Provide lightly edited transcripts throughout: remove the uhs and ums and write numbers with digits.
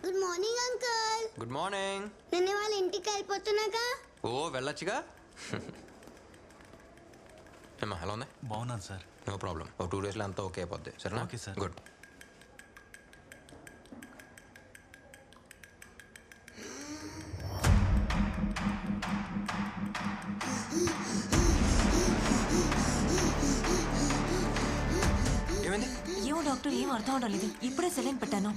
Good morning uncle. Good morning. నేను వాళ్ళ ఇంటికి వెళ్ళిపోతున్నాగా. ఓ వెళ్ళొచ్చుగా. ఏమా ఎలా ఉంది? బాగున్నాను సార్. No problem. ఓ 2 డేస్లో అంతా ఓకే అయిపోద్ది. సరేనా? Okay sir. గుడ్. ఏమైంది? ఏమో డాక్టర్, ఏం అర్థం అవడం లేదు. ఇప్పుడే సెలైన్ పెట్టాను.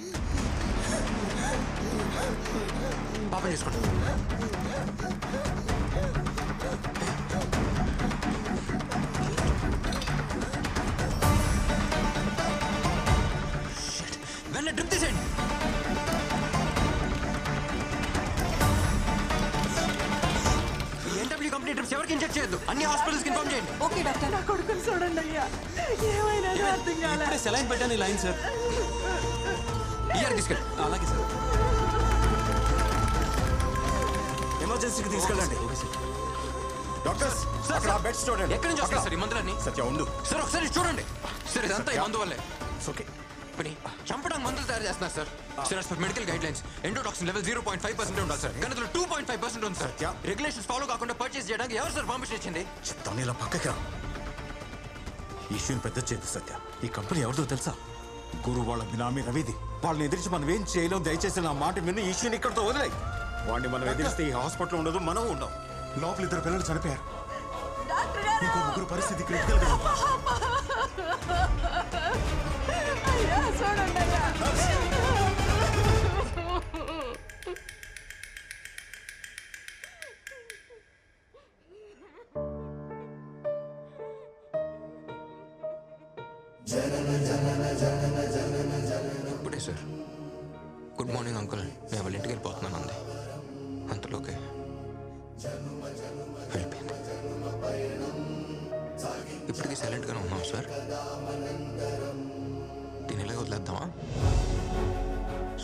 పాపం చేసుకోండి. వెంటనే డ్రిప్ తీసేయండి. ఎన్డబ్ల్యూ కంపెనీ డ్రిప్స్ ఎవరికి ఇంజెక్ట్ చేయొద్దు. అన్ని హాస్పిటల్స్కి ఇన్ఫార్మ్ చేయండి. Okay doctor. నా కొడుకుని చూడండి అయ్యా, ఏమైనా అర్థం కాలే. ఇప్పుడే సెలైన్ పెట్టాను. ఈ లైన్ సార్. ఇయర్ తీసుకెళ్ళి. అలాగే సార్. ఎమర్జెన్సీకి తీసుకెళ్ళండి. డాక్టర్స్ అక్కడ బెడ్స్ చూడండి. ఎక్కడి నుంచి వస్తాయి సార్ ఈ మందులన్నీ? సత్య ఉండు సార్ ఒకసారి చూడండి. సార్ ఇదంతా ఈ మందు వల్లే. ఓకే పని చంపడానికి మందులు తయారు చేస్తున్నారు sir. Sir as per medical guide lines endotoxin level 0.5% ఉండాలి సార్. కానీ 2.5% ఉంది సార్. రెగ్యులేషన్స్ ఫాలో కాకుండా పర్చేస్ చేయడానికి ఎవరు సార్ పర్మిషన్ ఇచ్చింది? చెప్తాను, ఇలా పక్కకి రా. ఈ ఇష్యూని పెద్ద చేయదు సత్య. ఈ కంపెనీ ఎవరిదో తెలుసా? గురు వాళ్ళ బినామీ రవిది. వాళ్ళని ఎదిరించి మనం ఏం చేయలేం. దయచేసి నా మాట విని ఈ ఇష్యూని ఇక్కడితో వదిలేయి. వాడిని మనం ఎదిరిస్తే ఈ హాస్పిటల్ ఉండదు, మనం ఉండం. లోపల 2 పిల్లలు చనిపోయారు. ఇంకో 3 పరిస్థితి క్రిటికల్ గా ఉంది. అయ్యా చూడండి అయ్యా. ఇప్పుడే సార్ గుడ్ మార్నింగ్ అంకుల్, నేను వాళ్ళ ఇంటికి వెళ్ళిపోతున్నాను అంది. అంతలోకే వెళ్ళిపోయింది. ఇప్పటికీ సైలెంట్గానే ఉన్నాం సార్. దీని ఎలాగ వదిలేద్దామా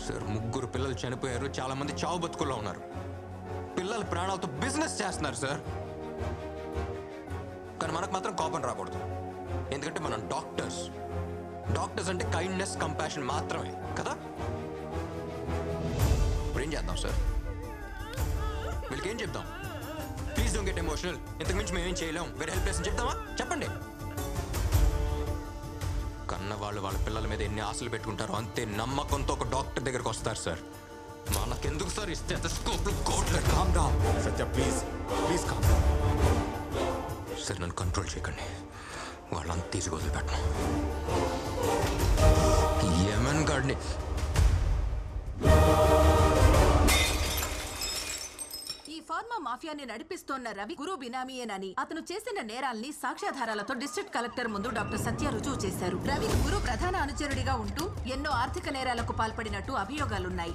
సార్? 3 పిల్లలు చనిపోయారు. చాలా మంది చావు బతుకుల్లో ఉన్నారు. పిల్లల ప్రాణాలతో బిజినెస్ చేస్తున్నారు సార్. కానీ మనకు మాత్రం కోపం రాకూడదు. ఎందుకంటే మనం డాక్టర్స్. డాక్టర్స్ అంటే కైండ్నెస్, కంపాషన్ మాత్రమే కదా. ఇప్పుడు ఏం చేద్దాం సార్? వీళ్ళకి ఏం చెప్తాం? ప్లీజ్ డోంట్ గెట్ ఎమోషనల్, ఇంతకు మించి మేమేం చేయలేం, వేరే హెల్ప్లెస్ అని చెప్తామా? చెప్పండి. కన్న వాళ్ళు వాళ్ళ పిల్లల మీద ఎన్ని ఆశలు పెట్టుకుంటారో అంతే నమ్మకంతో ఒక డాక్టర్ దగ్గరకు వస్తారు సార్. మనకెందుకు సార్ ఇస్తే స్కోప్లు కోట్లు? Calm down Satya, please please calm down. Sir నన్ను కంట్రోల్ చేయకండి. వాళ్ళంతా తీసి వదిలిపెట్టను. యమన్ గాడిని ఫార్మా మాఫియాని నడిపిస్తోన్న రవి గురు బినామీయేనని అతను చేసిన నేరాల్ని సాక్ష్యాధారాలతో డిస్ట్రిక్ట్ కలెక్టర్ ముందు డాక్టర్ సత్య రుజువు చేశారు. రవి గురు ప్రధాన అనుచరుడిగా ఉంటూ ఎన్నో ఆర్థిక నేరాలకు పాల్పడినట్టు అభియోగాలున్నాయి.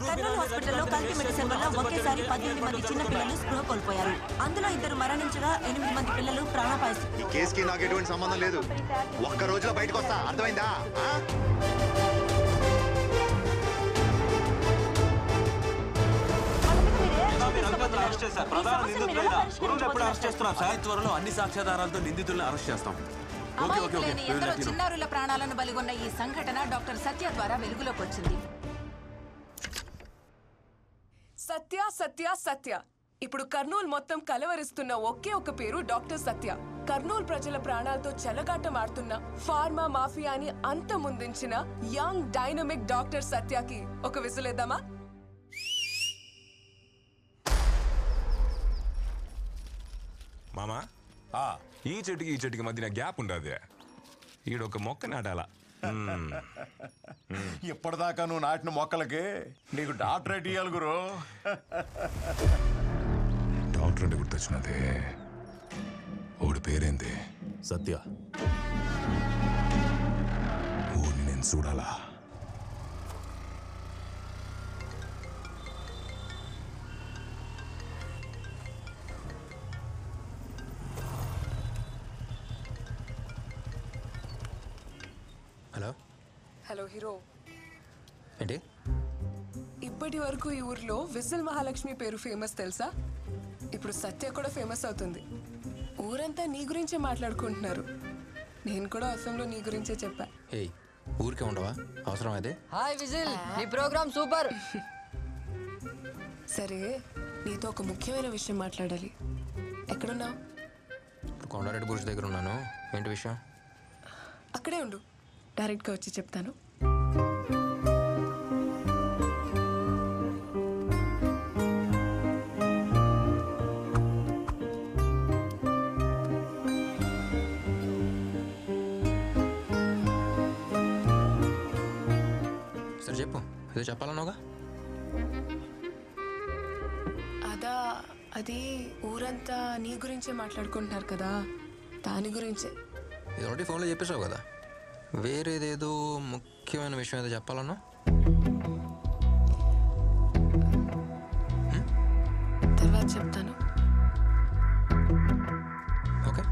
కర్నూలు హాస్పిటల్లో కల్తీ మెడిసిన్ వల్ల ఒకేసారి 18 మంది చిన్న పిల్లలు స్పృహ కోల్పోయారు. అందులో 2 మరణించగా 8 మంది పిల్లలు ప్రాణాపాయ స్థితి. ఈ కేసుకి నాకు ఎటువంటి సంబంధం లేదు. ఒక్క రోజులో బయటకు వస్తా, అర్థమైందా? త్వరలో అన్ని సాక్ష్యాధారాలతో నిందితులను అరెస్ట్ చేస్తాం. అమాయకులైన ఎందరో చిన్నారుల ప్రాణాలను బలిగొన్న ఈ సంఘటన డాక్టర్ సత్య ద్వారా వెలుగులోకి వచ్చింది. సత్య సత్య సత్య. ఇప్పుడు కర్నూలు మొత్తం కలవరిస్తున్న ఒకే ఒక పేరు డాక్టర్ సత్య. కర్నూలు ప్రజల ప్రాణాలతో చెలగాటం ఆడుతున్న ఫార్మా మాఫియాని అంతమొందించిన యంగ్ డైనమిక్ డాక్టర్ సత్యకి ఒక విసులేద్దామా? మామా, ఈ చెట్టుకి మధ్యన గ్యాప్ ఉండదు. ఈడొక మొక్క నాటాల. ఇప్పటిదాకా నువ్వు నాటిన మొక్కలకి నీకు డాక్టరేట్ ఇయ్యాలి గురు. డాక్టర్ అంటే గుర్తొచ్చినదే. ఓడి పేరేంది? సత్య. ఊరిని నేను చూడాలా? Hello hello hero. ఏంటి? ఇప్పటి వరకు ఈ ఊర్లో విజిల్ మహాలక్ష్మి పేరు ఫేమస్ తెలుసా? ఇప్పుడు సత్య కూడా ఫేమస్ అవుతుంది. ఊరంతా నీ గురించే మాట్లాడుకుంటున్నారు. నేను కూడా అసెంబ్లీలో నీ గురించే చెప్పా. ఏయ్, ఊరికే ఉండవా? అవసరం అదే. హాయ్ విజిల్, ఈ ప్రోగ్రామ్ సూపర్. సరే, నీతో ఒక ముఖ్యమైన విషయం మాట్లాడాలి. ఎక్కడున్నావు? కొండారెడ్డి బురుష్ దగ్గర ఉన్నాను. ఏంటి విషయం? అక్కడే ఉండు, డైరెక్ట్గా వచ్చి చెప్తాను. సరే చెప్పు, ఏదో చెప్పాలన్నావుగా. అది ఊరంతా నీ గురించే మాట్లాడుకుంటున్నారు కదా, దాని గురించే. ఇది ఆల్రెడీ ఫోన్లో చెప్పేసావు కదా. వేరేదేదో ముఖ్యమైన విషయం ఏదో చెప్పాలన్నా? తర్వాత చెప్తాను. ఓకే.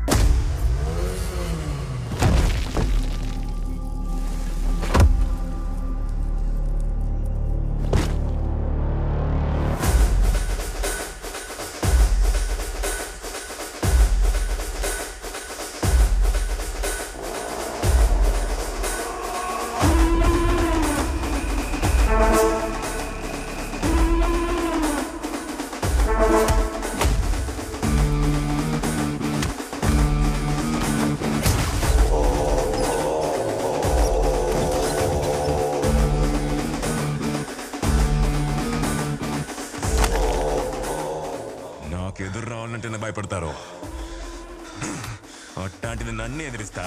ఎదురు రావాలంటేనే భయపడతారు. అట్లాంటిది నన్ను ఎదిరిస్తా.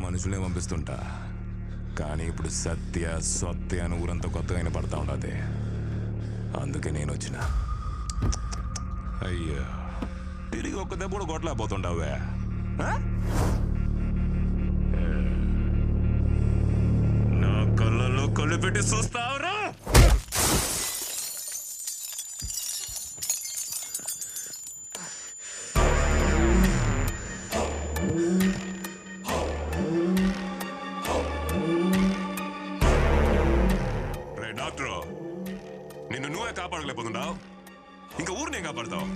మనుషులే పంపిస్తుంటా, కానీ ఇప్పుడు సత్య సత్య అని ఊరంతా కొత్తగా అయినా పడతా ఉండదు. అందుకే నేను వచ్చిన. అయ్యో, తిరిగి ఒక్క దెబ్బ కూడా కొట్టలేకపోతుండవే. నా కళ్ళలో కళ్ళు పెట్టి చూస్తావురా? నిన్ను నువ్వే కాపాడలేకపోతున్నావు, ఇంకా ఊరినే కాపాడుతావు.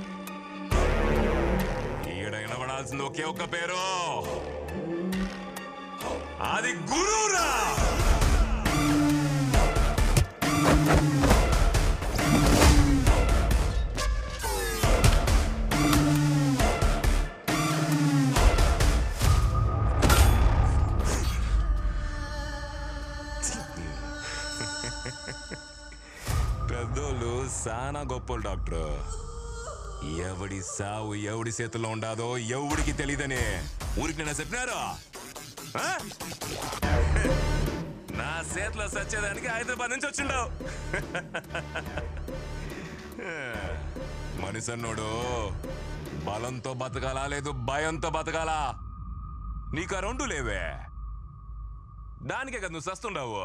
ఈడ వినబడాల్సింది ఒకే ఒక్క పేరు, అది గురువురా. పెద్దోళ్ళు సానా గొప్పలు డాక్టర్. ఎవడి సావు ఎవడి చేతుల్లో ఉండాదో ఎవడికి తెలీదని ఊరికి నేను చెప్పినారు. నా చేతిలో సచ్చేదానికి హైదరాబాద్ నుంచి వచ్చిండవు. మనిషి అన్నోడు బలంతో బతకాలా లేదు భయంతో బతకాలా? నీకు ఆ రెండు లేవే, దానికే కదా నువ్వు సస్తుండవు.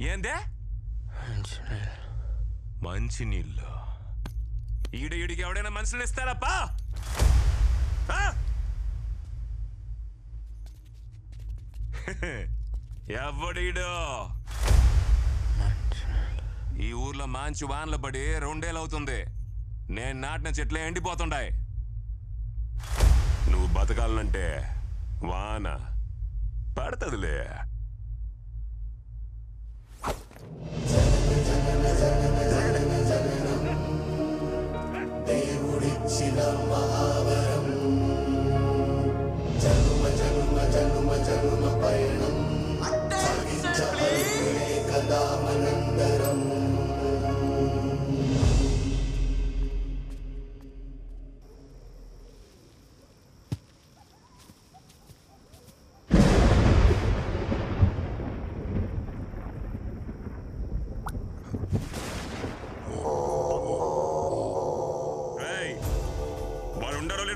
ఏందే మంచి నీళ్ళు? ఈడికి ఎవడైనా మనుషులు ఇస్తారప్పా? ఎవడీడు? ఈ ఊర్లో మంచి వానలు పడి 2 ఏళ్ళు అవుతుంది. నేను నాటిన చెట్లే ఎండిపోతుండాయి. నువ్వు బతకాలంటే వాన పడుతుందిలే. దేవుడిచ్చిన మహావరం, జనుమ జనుమ జనుమ జనుమ పయనం కదా మనందరం.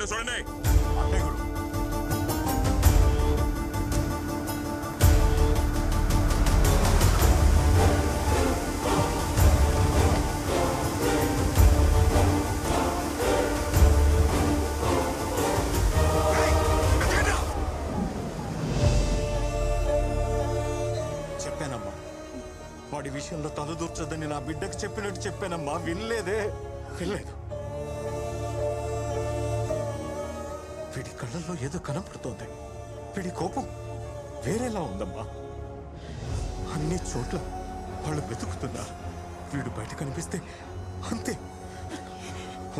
ఏంటో చూడండి. అంటే గురు చెప్పానమ్మా వాడి విషయంలో తలదూర్చొద్దని నా బిడ్డకు చెప్పినట్టు చెప్పానమ్మా, వినలేదే. వినలేదు. వీడి కళ్ళల్లో ఏదో కనపడుతోంది. వీడి కోపం వేరేలా ఉందమ్మా. అన్ని చోట్ల వాళ్ళు వెతుకుతున్నారు. వీడు బయట కనిపిస్తే అంతే.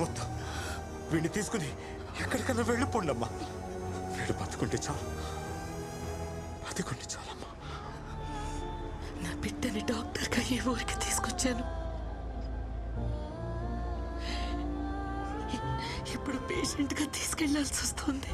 వద్దు, వీడిని తీసుకుని ఎక్కడికన్నా వెళ్ళిపోండమ్మా. వీడు బతుకుంటే చాలు, బతుకుంటే చాలమ్మా. నా బిడ్డని డాక్టర్గా ఈ ఊరికి తీసుకొచ్చాను. ఇప్పుడు పేషెంట్గా తీసుకెళ్లాల్సి వస్తుంది.